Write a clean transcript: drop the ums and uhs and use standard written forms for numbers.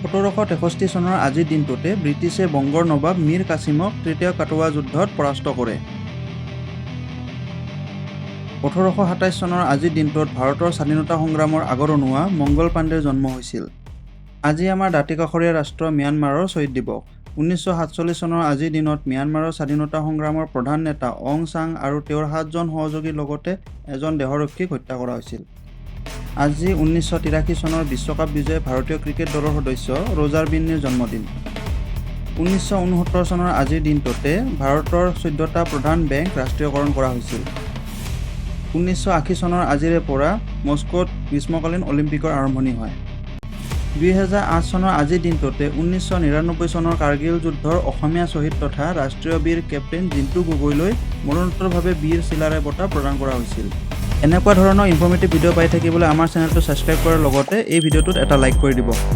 1763 চনৰ আজিৰ দিনটোতে ব্ৰিটিছে বংগৰ নবাব মীৰ কাছিমক তৃতীয় কাটৱা যুদ্ধত পৰাস্ত কৰে। 1827 চনৰ আজিৰ দিনটোত ভাৰতৰ স্বাধীনতা সংগ্ৰামৰ আগৰনুৱা মংগল পাণ্ডেৰ জন্ম হৈছিল। আজি আমাৰ দাঁতিকাষৰীয়া ৰাষ্ট্ৰ ম্যানমাৰৰ শ্বহীদ দিৱস। 1947 চনৰ আজিৰ দিনত ম্যানমাৰৰ স্বাধীনতা সংগ্ৰামৰ প্ৰধান নেতা অং চান আৰু তেওঁৰ 7 জন সহযোগীৰ লগতে এজন দেহৰক্ষীক হত্যা কৰা হৈছিল। আজি 1983 চনৰ বিশ্বকাপ বিজয়ী ভাৰতীয় ক্ৰিকেট দলৰ সদস্য ৰজাৰ বিন্নীৰ জন্মদিন। 1969 চনৰ আজিৰ দিনটোতে ভাৰতৰ 14টা প্ৰধান বেংক ৰাষ্ট্ৰীয়কৰণ কৰা হৈছিল। 1980 চনৰ আজিৰে পৰা মস্কোত গ্ৰীষ্মকালীন অলিম্পিকৰ আৰম্ভণি হয়। 2008 চনৰ আজিৰ দিনটোতে 1999 চনৰ কাৰ্গিল যুদ্ধৰ অসমীয়া শ্বহীদ তথা ৰাষ্ট্ৰীয় বীৰ কেপ্টেইন জিন্তু গগৈলৈ মৰণোত্তৰভাৱে বীৰ চিলাৰায় বঁটা প্ৰদান কৰা হৈছিল। এনেকুৱা ধৰণৰ ইনফৰ্মেটিভ ভিডিঅ' পাই থাকিবলৈ আমাৰ চেনেলটো ছাবস্ক্ৰাইব কৰাৰ লগতে এই ভিডিঅ'টোত এটা লাইক কৰি দিব।